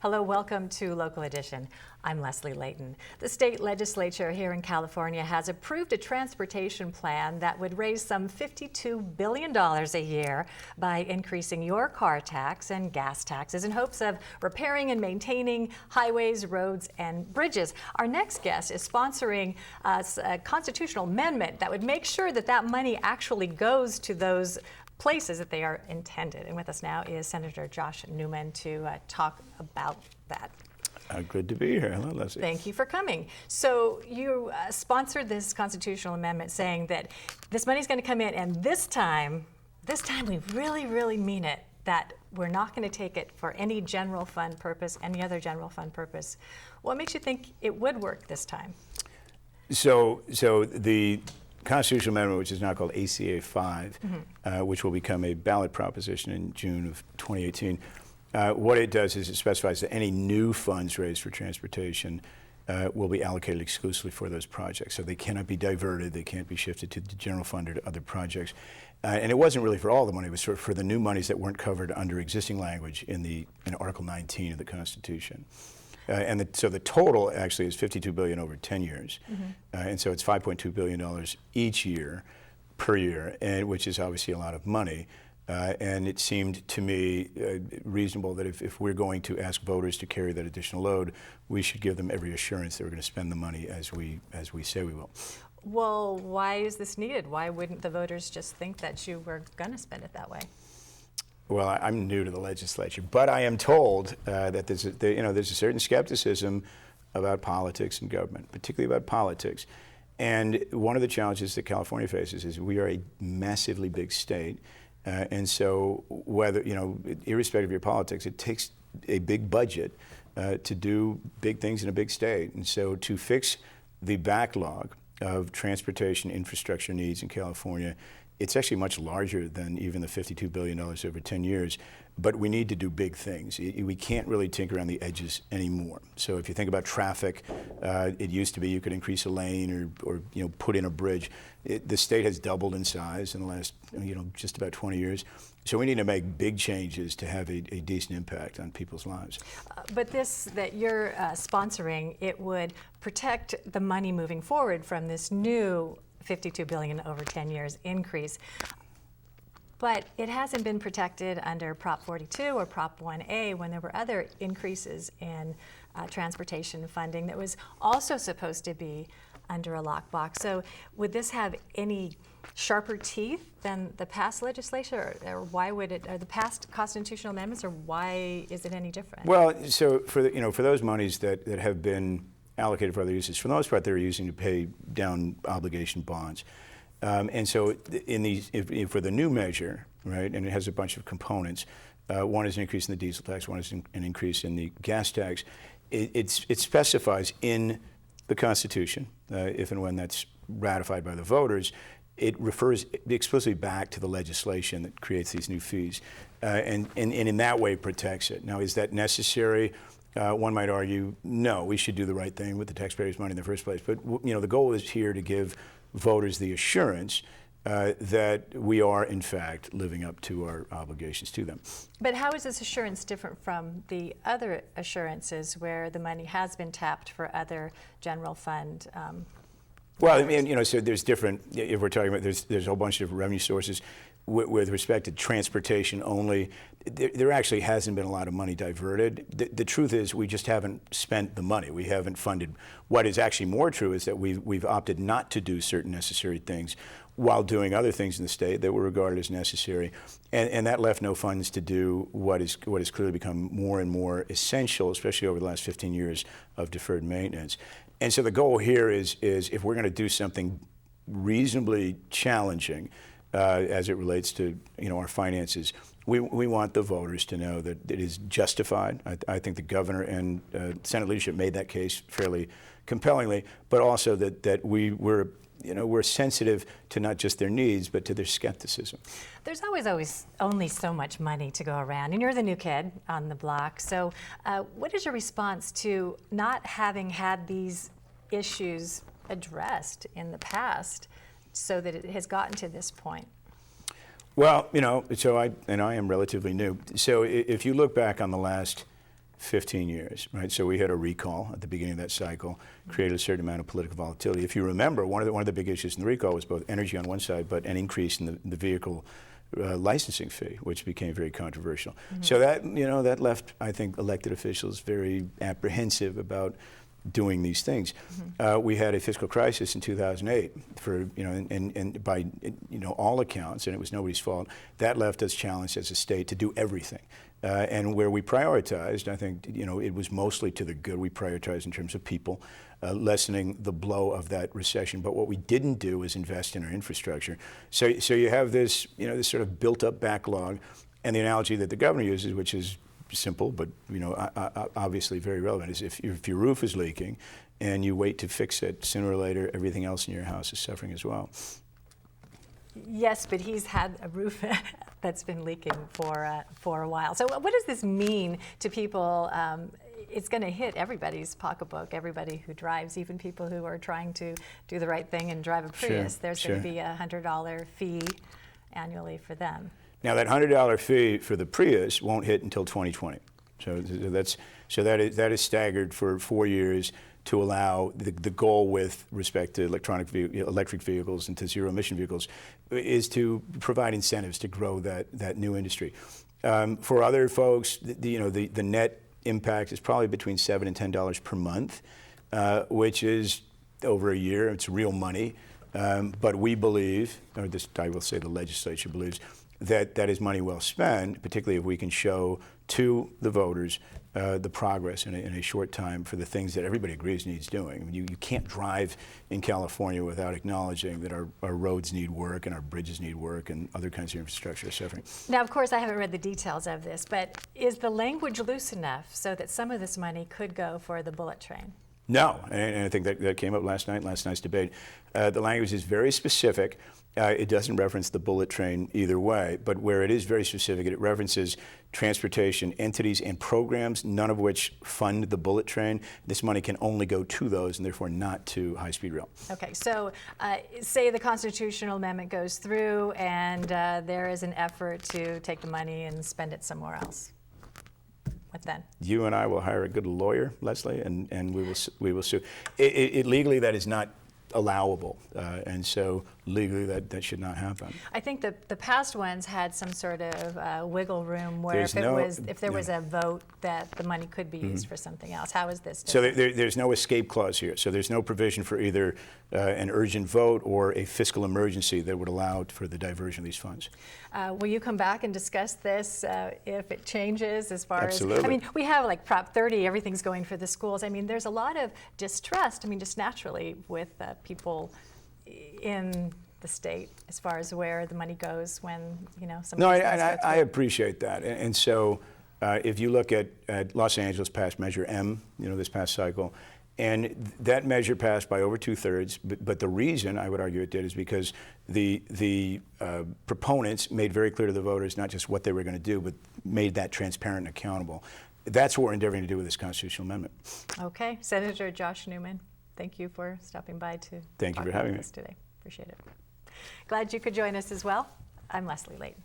Hello, welcome to Local Edition. I'm Leslie Leyton. The state legislature here in California has approved a transportation plan that would raise some $52 billion a year by increasing your car tax and gas taxes in hopes of repairing and maintaining highways, roads, and bridges. Our next guest is sponsoring a constitutional amendment that would make sure that that money actually goes to those places that they are intended. And with us now is Senator Josh Newman to talk about that. Good to be here. Hello, Leslie. Thank you for coming. So you sponsored this constitutional amendment saying that this money is going to come in, and this time we really mean it, that we're not going to take it for any general fund purpose, any other general fund purpose. What makes you think it would work this time? So the constitutional amendment, which is now called ACA 5, which will become a ballot proposition in June of 2018, what it does is it specifies that any new funds raised for transportation will be allocated exclusively for those projects. So they cannot be diverted, they can't be shifted to the general fund or to other projects. And it wasn't really for all the money, it was for the new monies that weren't covered under existing language in Article 19 of the Constitution. So the total actually is $52 billion over 10 years. And so it's $5.2 billion each year per year, which is obviously a lot of money. And it seemed to me reasonable that if we're going to ask voters to carry that additional load, we should give them every assurance that we're going to spend the money as we say we will. Well, why is this needed? Why wouldn't the voters just think that you were going to spend it that way? Well, I'm new to the legislature, but I am told that there's a certain skepticism about politics and government, particularly about politics. And one of the challenges that California faces is we are a massively big state. And so whether, irrespective of your politics, it takes a big budget to do big things in a big state. And so to fix the backlog of transportation infrastructure needs in California, it's actually much larger than even the $52 billion over 10 years, but we need to do big things. We can't really tinker around the edges anymore. So if you think about traffic, it used to be you could increase a lane or put in a bridge. The state has doubled in size in the last just about 20 years. So we need to make big changes to have a decent impact on people's lives. But this that you're sponsoring, it would protect the money moving forward from this new $52 billion over 10 years increase. But it hasn't been protected under Prop 42 or Prop 1A when there were other increases in transportation funding that was also supposed to be under a lockbox. So would this have any sharper teeth than the past legislation, or why would it, or the past constitutional amendments, or why is it any different? Well, so for those monies that have been allocated for other uses, for the most part, they're using to pay down obligation bonds. And so for the new measure, right, and it has a bunch of components, one is an increase in the diesel tax, one is an increase in the gas tax. It specifies in the Constitution, if and when that's ratified by the voters, it refers explicitly back to the legislation that creates these new fees, and in that way protects it. Now, is that necessary? One might argue, no, we should do the right thing with the taxpayers' money in the first place. But the goal is here to give voters the assurance that we are, in fact, living up to our obligations to them. But how is this assurance different from the other assurances where the money has been tapped for other general fund? Well, I mean, so there's different. If we're talking about, there's a whole bunch of different revenue sources. With respect to transportation only, there actually hasn't been a lot of money diverted. The truth is we just haven't spent the money. We haven't funded. What is actually more true is that we've opted not to do certain necessary things while doing other things in the state that were regarded as necessary. And that left no funds to do what has clearly become more and more essential, especially over the last 15 years of deferred maintenance. And so the goal here is if we're going to do something reasonably challenging, as it relates to our finances, we want the voters to know that it is justified. I think the governor and Senate leadership made that case fairly compellingly, but also that we're sensitive to not just their needs but to their skepticism. There's always only so much money to go around, and you're the new kid on the block. So what is your response to not having had these issues addressed in the past so that it has gotten to this point? Well, so I am relatively new. So if you look back on the last 15 years, right? So we had a recall at the beginning of that cycle, created a certain amount of political volatility. If you remember, one of the big issues in the recall was both energy on one side, but an increase in the vehicle licensing fee, which became very controversial. So that, that left, I think, elected officials very apprehensive about doing these things. We had a fiscal crisis in 2008 for, and by, all accounts, and it was nobody's fault, that left us challenged as a state to do everything. And where we prioritized, I think, it was mostly to the good. We prioritized in terms of people, lessening the blow of that recession. But what we didn't do is invest in our infrastructure. So you have this, this sort of built-up backlog, and the analogy that the governor uses, which is simple, but obviously very relevant, is if your roof is leaking and you wait to fix it, sooner or later everything else in your house is suffering as well. Yes, but he's had a roof that's been leaking for a while. So what does this mean to people? It's going to hit everybody's pocketbook, everybody who drives, even people who are trying to do the right thing and drive a Prius. There's going to be a $100 fee annually for them. Now that $100 fee for the Prius won't hit until 2020. So that is staggered for 4 years to allow the goal with respect to electric vehicles and to zero emission vehicles is to provide incentives to grow that new industry. For other folks, the net impact is probably between $7 and $10 per month, which is over a year. It's real money, but we believe, or this I will say the legislature believes, that is money well spent, particularly if we can show to the voters the progress in a short time for the things that everybody agrees needs doing. I mean, you can't drive in California without acknowledging that our roads need work and our bridges need work and other kinds of infrastructure are suffering. Now, of course, I haven't read the details of this, but is the language loose enough so that some of this money could go for the bullet train? No, and I think that came up last night's debate. The language is very specific. It doesn't reference the bullet train either way, but where it is very specific, it references transportation entities and programs, none of which fund the bullet train. This money can only go to those and therefore not to high-speed rail. Okay, so say the constitutional amendment goes through and there is an effort to take the money and spend it somewhere else. What then? You and I will hire a good lawyer, Leslie, and we will sue. Legally, that is not allowable, and so legally that should not happen. I think the past ones had some sort of wiggle room where if there was a vote that the money could be used for something else. How is this different? So there's no escape clause here. So there's no provision for either an urgent vote or a fiscal emergency that would allow for the diversion of these funds. Will you come back and discuss this if it changes as far Absolutely. as, I mean, we have like Prop 30, everything's going for the schools. I mean, there's a lot of distrust, I mean, just naturally with people in the state as far as where the money goes when, some No, of these things go through. I appreciate that. And so if you look at Los Angeles passed Measure M, this past cycle, and that measure passed by over 2/3, but the reason I would argue it did is because the proponents made very clear to the voters not just what they were going to do, but made that transparent and accountable. That's what we're endeavoring to do with this constitutional amendment. Okay, Senator Josh Newman, thank you for stopping by to Thank you for having me today. Appreciate it. Glad you could join us as well. I'm Leslie Leyton.